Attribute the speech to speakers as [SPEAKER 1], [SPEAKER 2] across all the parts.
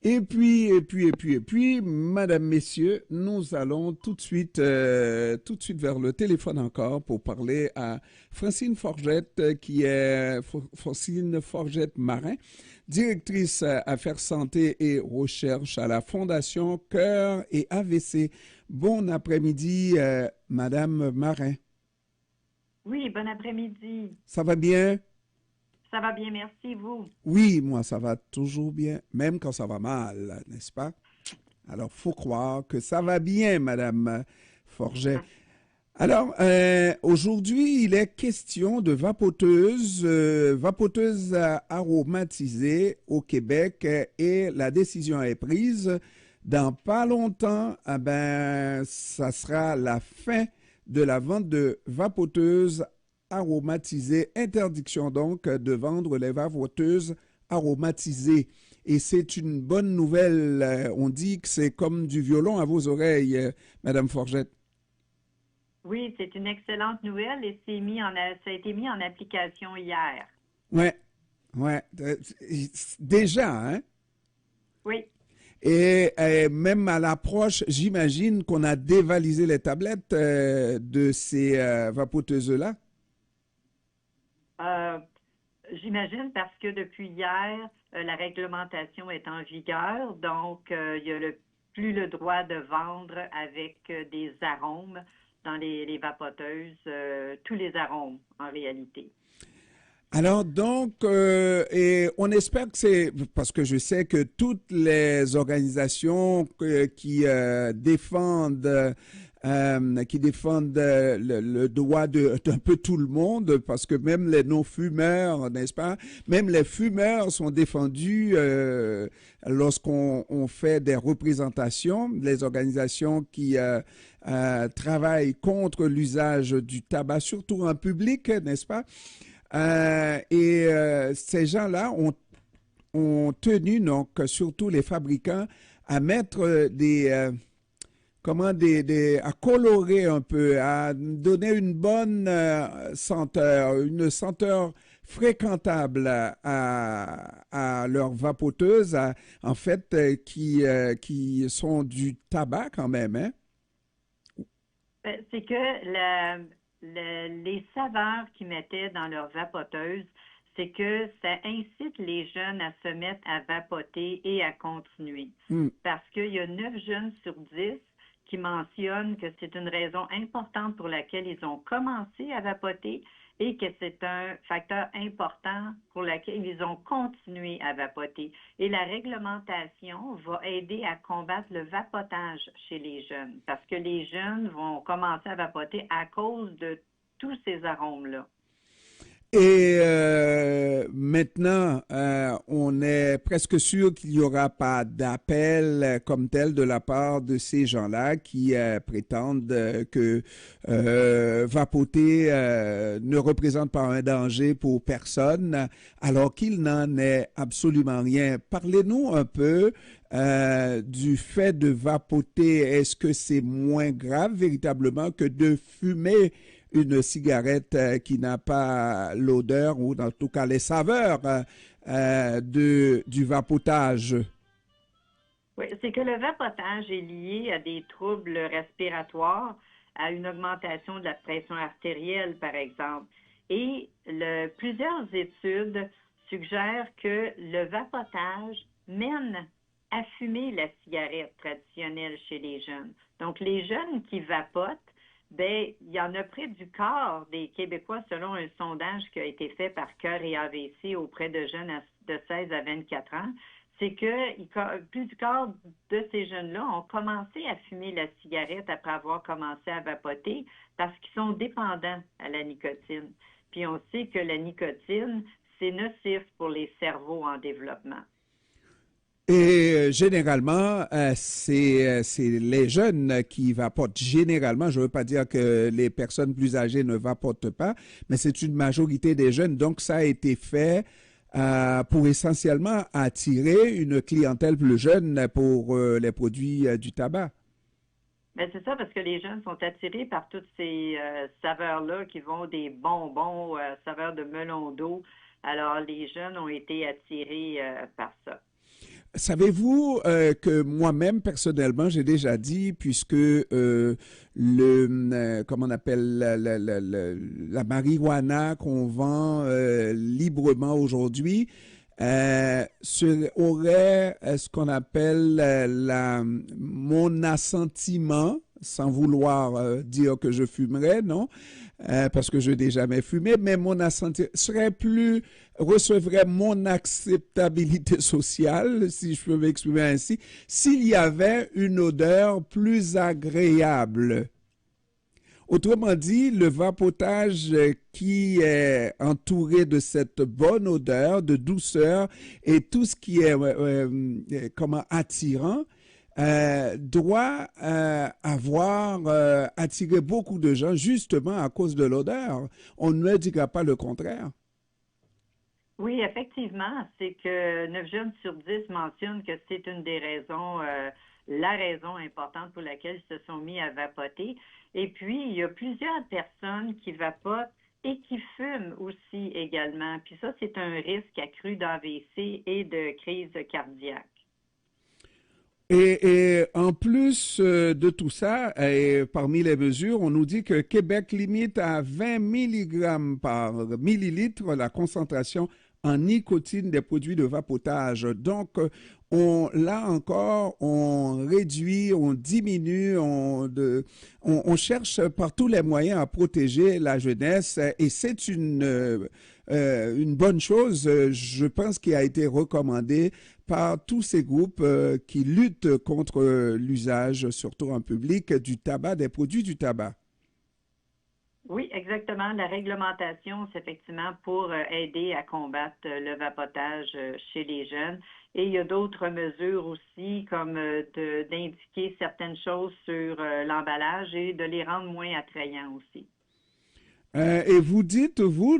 [SPEAKER 1] Et puis, Madame, Messieurs, nous allons tout de suite vers le téléphone encore pour parler à Francine Forgette, qui est Francine Forgette Marin, directrice Affaires Santé et Recherche à la Fondation Cœur et AVC. Bon après-midi, Madame Marin.
[SPEAKER 2] Oui, bon après-midi.
[SPEAKER 1] Ça va bien?
[SPEAKER 2] Ça va bien, merci, vous.
[SPEAKER 1] Oui, moi, ça va toujours bien, même quand ça va mal, n'est-ce pas? Alors, faut croire que ça va bien, Madame Forget. Alors, aujourd'hui, il est question de vapoteuses aromatisées au Québec et la décision est prise. Dans pas longtemps, ça sera la fin de la vente de vapoteuses aromatisées. Interdiction donc de vendre les vapoteuses aromatisées. Et c'est une bonne nouvelle. On dit que c'est comme du violon à vos oreilles, Madame Forgette.
[SPEAKER 2] Oui, c'est une excellente nouvelle et ça a été mis en application hier.
[SPEAKER 1] Ouais, ouais. Déjà, hein?
[SPEAKER 2] Oui.
[SPEAKER 1] Et même à l'approche, j'imagine qu'on a dévalisé les tablettes de ces vapoteuses-là.
[SPEAKER 2] Euh, J'imagine parce que depuis hier, la réglementation est en vigueur, donc il n'y a plus le droit de vendre avec des arômes dans les vapoteuses, tous les arômes en réalité.
[SPEAKER 1] Alors donc, et on espère que c'est parce que je sais que toutes les organisations qui défendent le droit d'un peu tout le monde, parce que même les non-fumeurs, n'est-ce pas, même les fumeurs sont défendus lorsqu'on fait des représentations. Les organisations qui travaillent contre l'usage du tabac, surtout en public, n'est-ce pas? Ces gens-là ont tenu, donc, surtout les fabricants, à mettre à colorer un peu, à donner une bonne senteur, une senteur fréquentable à leurs vapoteuses, en fait, qui sont du tabac quand même, hein?
[SPEAKER 2] C'est que les saveurs qu'ils mettaient dans leur vapoteuse, c'est que ça incite les jeunes à se mettre à vapoter et à continuer.
[SPEAKER 1] Mm.
[SPEAKER 2] Parce qu'il y a 9 jeunes sur 10 qui mentionnent que c'est une raison importante pour laquelle ils ont commencé à vapoter et que c'est un facteur important pour lequel ils ont continué à vapoter. Et la réglementation va aider à combattre le vapotage chez les jeunes parce que les jeunes vont commencer à vapoter à cause de tous ces arômes-là.
[SPEAKER 1] Et maintenant, on est presque sûr qu'il n'y aura pas d'appel comme tel de la part de ces gens-là qui prétendent que vapoter ne représente pas un danger pour personne, alors qu'il n'en est absolument rien. Parlez-nous un peu du fait de vapoter. Est-ce que c'est moins grave véritablement que de fumer une cigarette qui n'a pas l'odeur ou en tout cas les saveurs du vapotage?
[SPEAKER 2] Oui, c'est que le vapotage est lié à des troubles respiratoires, à une augmentation de la pression artérielle, par exemple. Et plusieurs études suggèrent que le vapotage mène à fumer la cigarette traditionnelle chez les jeunes. Donc, les jeunes qui vapotent, ben, il y en a près du quart des Québécois, selon un sondage qui a été fait par Cœur et AVC auprès de jeunes de 16 à 24 ans, c'est que plus du quart de ces jeunes-là ont commencé à fumer la cigarette après avoir commencé à vapoter parce qu'ils sont dépendants à la nicotine. Puis on sait que la nicotine, c'est nocif pour les cerveaux en développement.
[SPEAKER 1] Et généralement, c'est les jeunes qui vapotent. Généralement, je ne veux pas dire que les personnes plus âgées ne vapotent pas, mais c'est une majorité des jeunes. Donc, ça a été fait pour essentiellement attirer une clientèle plus jeune pour les produits du tabac.
[SPEAKER 2] Mais c'est ça parce que les jeunes sont attirés par toutes ces saveurs-là qui vont des bonbons, saveurs de melon d'eau. Alors, les jeunes ont été attirés par ça.
[SPEAKER 1] Savez-vous que moi-même, personnellement, j'ai déjà dit, puisque comment on appelle, la marijuana qu'on vend librement aujourd'hui, aurait ce qu'on appelle mon assentiment, sans vouloir dire que je fumerais, non? Parce que je n'ai jamais fumé, mais mon assentiment recevrait mon acceptabilité sociale, si je peux m'exprimer ainsi, s'il y avait une odeur plus agréable. Autrement dit, le vapotage qui est entouré de cette bonne odeur, de douceur et tout ce qui est comment attirant, doit avoir attiré beaucoup de gens justement à cause de l'odeur. On ne dira pas le contraire.
[SPEAKER 2] Oui, effectivement, c'est que 9 jeunes sur 10 mentionnent que c'est une des raisons, la raison importante pour laquelle ils se sont mis à vapoter. Et puis, il y a plusieurs personnes qui vapotent et qui fument aussi également. Puis ça, c'est un risque accru d'AVC et de crise cardiaque.
[SPEAKER 1] Et en plus de tout ça, parmi les mesures, on nous dit que Québec limite à 20 milligrammes par millilitre la concentration en nicotine des produits de vapotage. Donc, là encore, on réduit, on diminue, on cherche par tous les moyens à protéger la jeunesse et c'est une bonne chose, je pense, qui a été recommandée par tous ces groupes qui luttent contre l'usage, surtout en public, du tabac, des produits du tabac.
[SPEAKER 2] Oui, exactement. La réglementation, c'est effectivement pour aider à combattre le vapotage chez les jeunes. Et il y a d'autres mesures aussi, comme d'indiquer certaines choses sur l'emballage et de les rendre moins attrayants aussi.
[SPEAKER 1] Et vous dites, vous,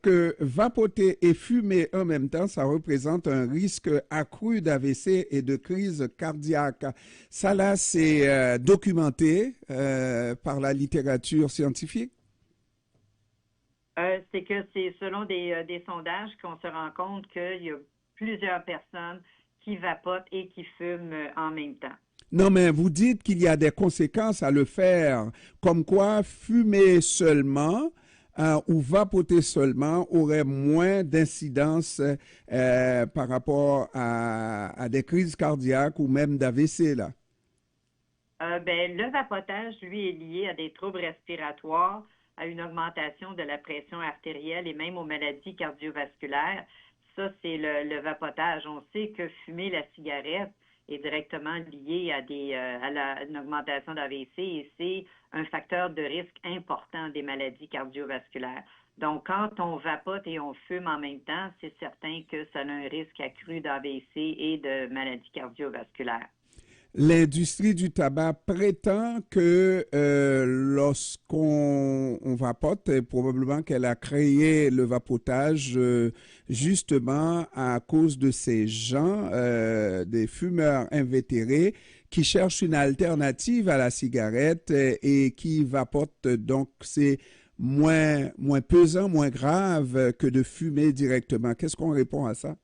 [SPEAKER 1] que vapoter et fumer en même temps, ça représente un risque accru d'AVC et de crise cardiaque. Ça, là, c'est documenté par la littérature scientifique?
[SPEAKER 2] C'est que c'est selon des sondages qu'on se rend compte qu'il y a plusieurs personnes qui vapotent et qui fument en même temps.
[SPEAKER 1] Non, mais vous dites qu'il y a des conséquences à le faire, comme quoi fumer seulement ou vapoter seulement aurait moins d'incidence par rapport à des crises cardiaques ou même d'AVC, là.
[SPEAKER 2] Le vapotage, lui, est lié à des troubles respiratoires, à une augmentation de la pression artérielle et même aux maladies cardiovasculaires. Ça, c'est le vapotage. On sait que fumer la cigarette est directement lié à une augmentation d'AVC et c'est un facteur de risque important des maladies cardiovasculaires. Donc, quand on vapote et on fume en même temps, c'est certain que ça a un risque accru d'AVC et de maladies cardiovasculaires.
[SPEAKER 1] L'industrie du tabac prétend que lorsqu'on vapote, probablement qu'elle a créé le vapotage justement à cause de ces gens, des fumeurs invétérés, qui cherchent une alternative à la cigarette et qui vapotent. Donc, c'est moins pesant, moins grave que de fumer directement. Qu'est-ce qu'on répond à ça?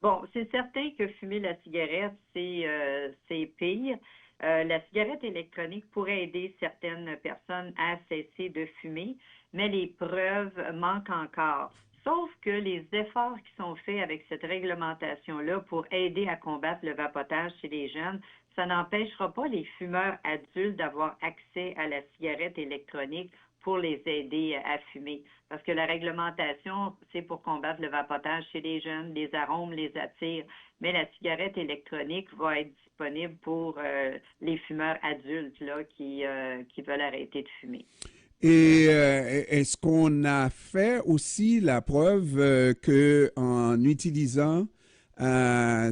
[SPEAKER 2] Bon, c'est certain que fumer la cigarette, c'est pire. La cigarette électronique pourrait aider certaines personnes à cesser de fumer, mais les preuves manquent encore. Sauf que les efforts qui sont faits avec cette réglementation-là pour aider à combattre le vapotage chez les jeunes, ça n'empêchera pas les fumeurs adultes d'avoir accès à la cigarette électronique pour les aider à fumer. Parce que la réglementation, c'est pour combattre le vapotage chez les jeunes, les arômes les attirent, mais la cigarette électronique va être disponible pour les fumeurs adultes là, qui veulent arrêter de fumer.
[SPEAKER 1] Et est-ce qu'on a fait aussi la preuve que en utilisant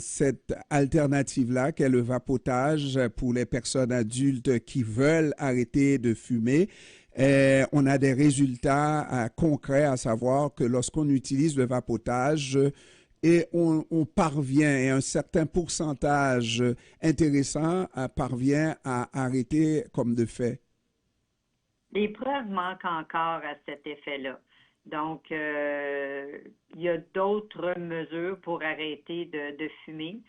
[SPEAKER 1] cette alternative-là, qu'est le vapotage pour les personnes adultes qui veulent arrêter de fumer, on a des résultats concrets, à savoir que lorsqu'on utilise le vapotage, et on parvient, et un certain pourcentage intéressant parvient à arrêter comme de fait.
[SPEAKER 2] Les preuves manquent encore à cet effet-là. Donc, il y a d'autres mesures pour arrêter de fumer.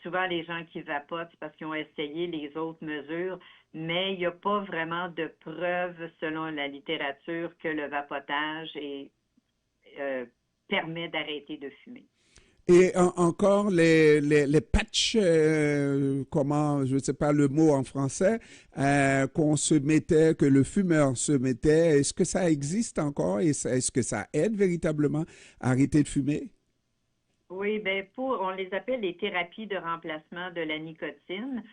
[SPEAKER 2] Souvent, les gens qui vapotent, c'est parce qu'ils ont essayé les autres mesures, mais il n'y a pas vraiment de preuves, selon la littérature, que le vapotage permet d'arrêter de fumer.
[SPEAKER 1] Et encore les patchs, comment, je ne sais pas le mot en français, qu'on se mettait, que le fumeur se mettait, est-ce que ça existe encore et est-ce que ça aide véritablement à arrêter de fumer?
[SPEAKER 2] Oui, ben on les appelle les thérapies de remplacement de la nicotine.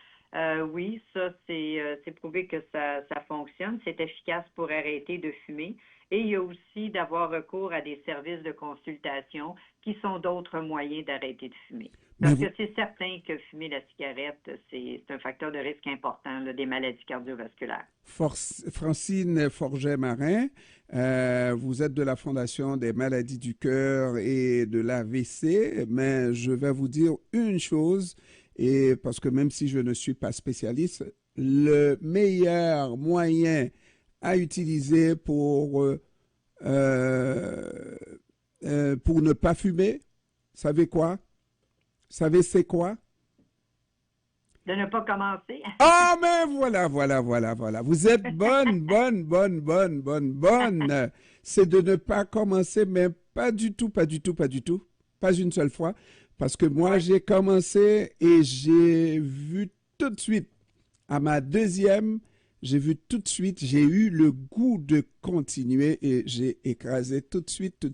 [SPEAKER 2] Oui, ça, c'est prouvé que ça fonctionne. C'est efficace pour arrêter de fumer. Et il y a aussi d'avoir recours à des services de consultation qui sont d'autres moyens d'arrêter de fumer. Parce que c'est certain que fumer la cigarette, c'est un facteur de risque important là, des maladies cardiovasculaires.
[SPEAKER 1] Francine Forget-Marin, vous êtes de la Fondation des maladies du cœur et de l'AVC, mais je vais vous dire une chose, et parce que même si je ne suis pas spécialiste, le meilleur moyen à utiliser pour ne pas fumer, savez quoi? Savez c'est quoi?
[SPEAKER 2] De ne pas commencer.
[SPEAKER 1] Ah, mais voilà. Vous êtes bonne. C'est de ne pas commencer, mais pas du tout. Pas une seule fois. Parce que moi, j'ai commencé et j'ai vu tout de suite, à ma deuxième, j'ai vu tout de suite, j'ai eu le goût de continuer et j'ai écrasé tout de suite.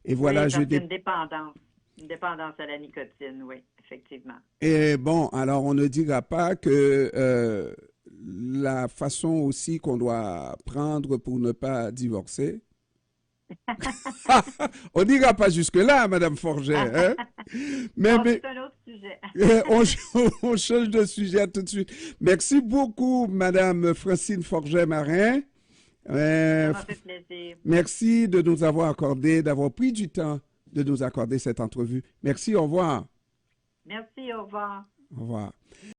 [SPEAKER 1] Et voilà,
[SPEAKER 2] oui, une dépendance. Une dépendance à la nicotine, oui, effectivement.
[SPEAKER 1] Et bon, alors on ne dira pas que la façon aussi qu'on doit prendre pour ne pas divorcer. On n'ira pas jusque-là, Madame Forget. Hein?
[SPEAKER 2] Mais c'est un autre sujet.
[SPEAKER 1] on change de sujet tout de suite. Merci beaucoup, Madame Francine Forget-Marin.
[SPEAKER 2] Ça m'a fait plaisir.
[SPEAKER 1] Merci de nous avoir accordé, d'avoir pris du temps de nous accorder cette entrevue. Merci, au revoir.
[SPEAKER 2] Merci, au revoir.
[SPEAKER 1] Au revoir.